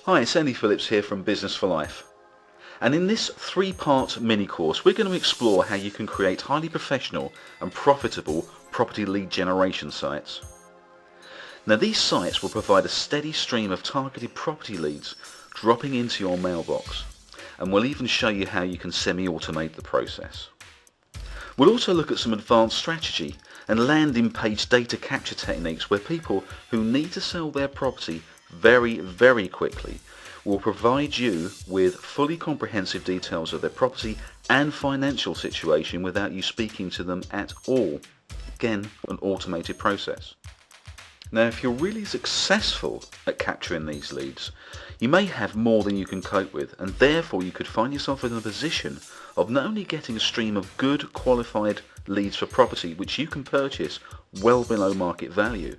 Hi, it's Andy Phillips here from Business for Life. And in this three-part mini-course, we're going to explore how you can create highly professional and profitable property lead generation sites. Now, these sites will provide a steady stream of targeted property leads dropping into your mailbox, and we'll even show you how you can semi-automate the process. We'll also look at some advanced strategy and landing page data capture techniques where people who need to sell their property very quickly will provide you with fully comprehensive details of their property and financial situation without you speaking to them at all. Again, an automated process. Now, if you're really successful at capturing these leads, you may have more than you can cope with, and therefore you could find yourself in a position of not only getting a stream of good qualified leads for property which you can purchase well below market value,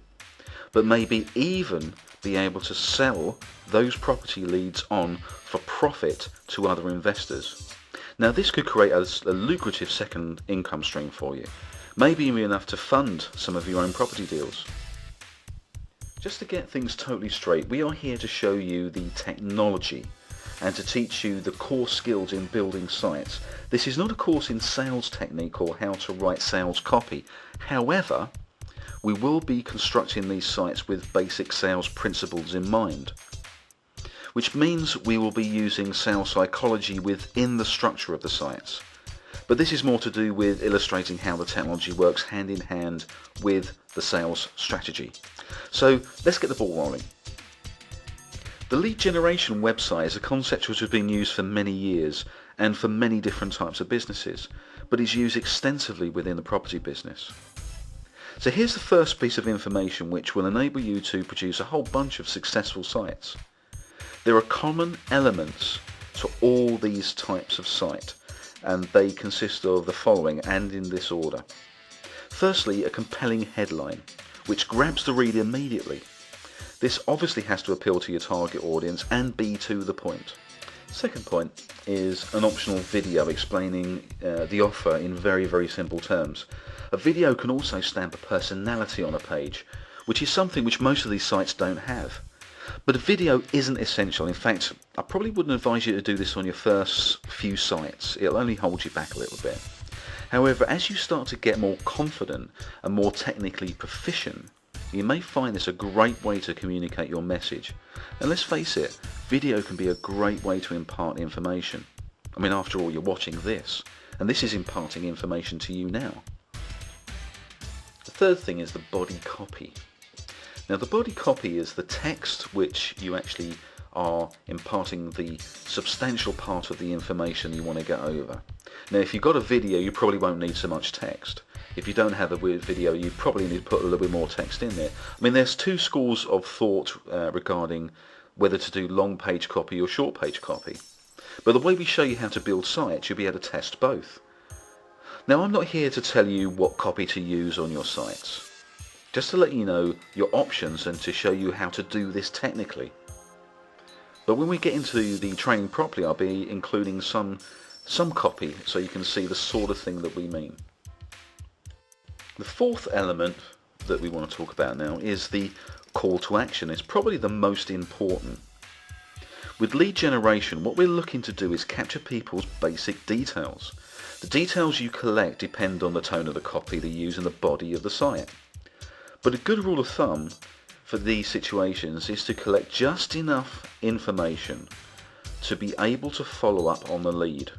but maybe even be able to sell those property leads on for profit to other investors. Now, this could create a lucrative second income stream for you, maybe even enough to fund some of your own property deals. Just to get things totally straight, we are here to show you the technology and to teach you the core skills in building sites. This is not a course in sales technique or how to write sales copy. However, we will be constructing these sites with basic sales principles in mind, which means we will be using sales psychology within the structure of the sites. But this is more to do with illustrating how the technology works hand in hand with the sales strategy. So let's get the ball rolling. The lead generation website is a concept which has been used for many years and for many different types of businesses, but is used extensively within the property business. So here's the first piece of information which will enable you to produce a whole bunch of successful sites. There are common elements to all these types of site, and they consist of the following, and in this order. Firstly, a compelling headline, which grabs the reader immediately. This obviously has to appeal to your target audience and be to the point. Second point is an optional video explaining the offer in very simple terms. A video can also stamp a personality on a page, which is something which most of these sites don't have. But a video isn't essential. In fact, I probably wouldn't advise you to do this on your first few sites. It'll only hold you back a little bit. However, as you start to get more confident and more technically proficient, you may find this a great way to communicate your message. And let's face it, video can be a great way to impart information. I mean, after all, you're watching this, and this is imparting information to you now. The third thing is the body copy. Now, the body copy is the text which you actually are imparting the substantial part of the information you want to get over. Now, if you've got a video, you probably won't need so much text. If you don't have a video, you probably need to put a little bit more text in there. I mean, there's two schools of thought regarding whether to do long page copy or short page copy. But the way we show you how to build sites, you'll be able to test both. Now, I'm not here to tell you what copy to use on your sites, just to let you know your options and to show you how to do this technically. But when we get into the training properly, I'll be including some copy so you can see the sort of thing that we mean. The fourth element that we want to talk about now is the call to action. It's probably the most important. With lead generation, what we're looking to do is capture people's basic details. The details you collect depend on the tone of the copy they use and the body of the site. But a good rule of thumb for these situations is to collect just enough information to be able to follow up on the lead.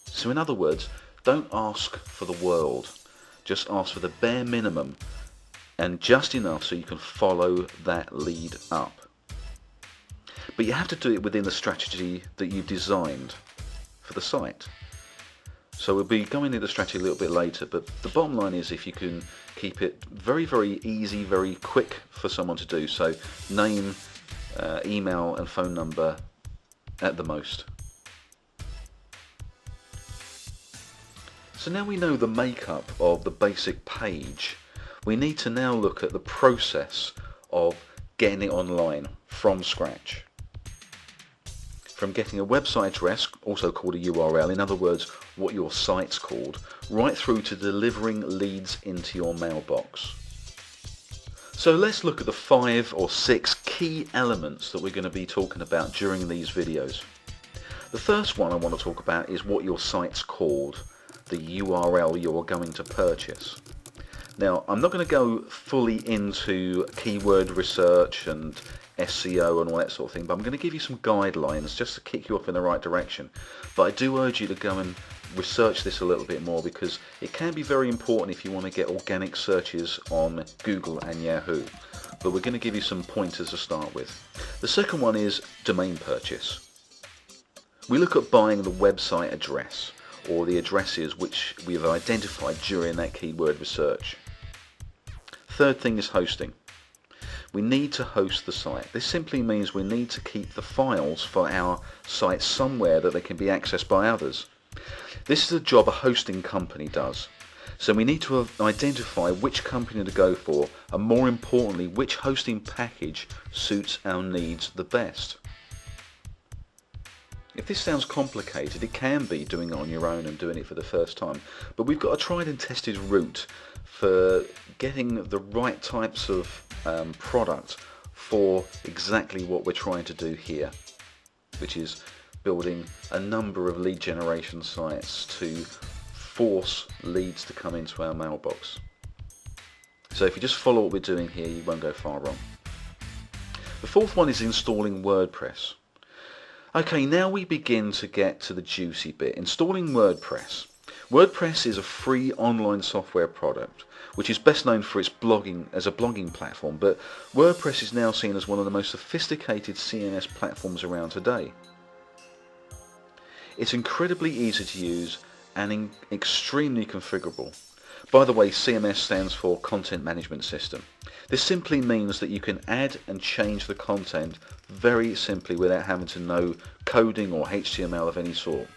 So in other words, don't ask for the world. Just ask for the bare minimum and just enough so you can follow that lead up. But you have to do it within the strategy that you've designed for the site. So we'll be going into the strategy a little bit later, but the bottom line is if you can keep it very easy, very quick for someone to do, so name, email and phone number at the most. So now we know the makeup of the basic page, we need to now look at the process of getting it online from scratch. From getting a website address, also called a URL, in other words, what your site's called, right through to delivering leads into your mailbox. So let's look at the 5 or 6 key elements that we're going to be talking about during these videos. The first one I want to talk about is what your site's called, the URL you're going to purchase. Now, I'm not going to go fully into keyword research and SEO and all that sort of thing, but I'm going to give you some guidelines just to kick you off in the right direction. But I do urge you to go and research this a little bit more, because it can be very important if you want to get organic searches on Google and Yahoo. But we're going to give you some pointers to start with. The second one is domain purchase. We look at buying the website address, or the addresses which we have identified during that keyword research. Third thing is hosting. We need to host the site. This simply means we need to keep the files for our site somewhere that they can be accessed by others. This is a job a hosting company does. So we need to identify which company to go for, and more importantly, which hosting package suits our needs the best. If this sounds complicated, it can be doing it on your own and doing it for the first time. But we've got a tried and tested route for getting the right types of product for exactly what we're trying to do here, which is building a number of lead generation sites to force leads to come into our mailbox. So if you just follow what we're doing here, you won't go far wrong. The fourth one is installing WordPress. Okay, now we begin to get to the juicy bit, installing WordPress. WordPress is a free online software product which is best known for its blogging as a blogging platform, but WordPress is now seen as one of the most sophisticated CMS platforms around today. It's incredibly easy to use and extremely configurable. By the way, CMS stands for Content Management System. This simply means that you can add and change the content very simply without having to know coding or HTML of any sort.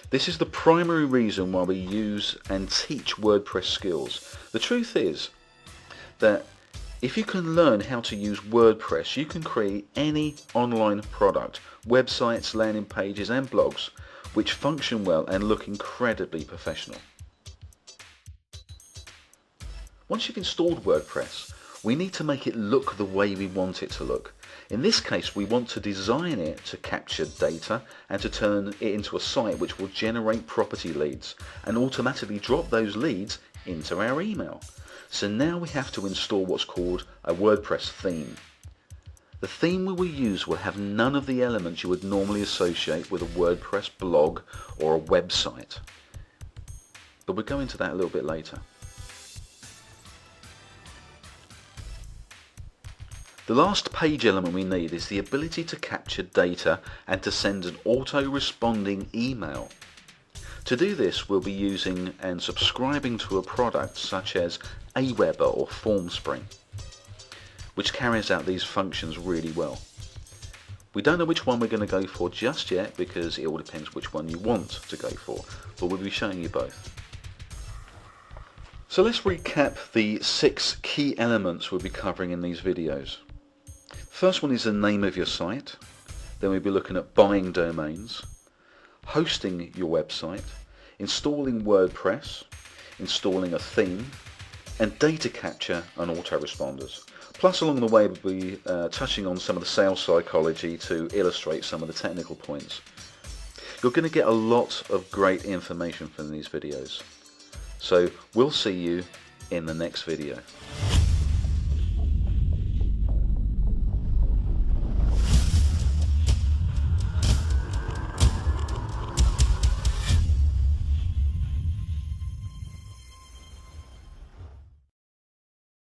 This is the primary reason why we use and teach WordPress skills. The truth is that if you can learn how to use WordPress, you can create any online product, websites, landing pages and blogs which function well and look incredibly professional. Once you've installed WordPress, we need to make it look the way we want it to look. In this case, we want to design it to capture data and to turn it into a site which will generate property leads and automatically drop those leads into our email. So now we have to install what's called a WordPress theme. The theme we will use will have none of the elements you would normally associate with a WordPress blog or a website. But we'll go into that a little bit later. The last page element we need is the ability to capture data and to send an auto-responding email. To do this, we'll be using and subscribing to a product such as Aweber or FormSpring, which carries out these functions really well. We don't know which one we're going to go for just yet, because it all depends which one you want to go for, but we'll be showing you both. So let's recap the 6 key elements we'll be covering in these videos. First one is the name of your site. Then we'll be looking at buying domains, hosting your website, installing WordPress, installing a theme, and data capture and autoresponders. Plus, along the way, we'll be touching on some of the sales psychology to illustrate some of the technical points. You're going to get a lot of great information from these videos. So we'll see you in the next video.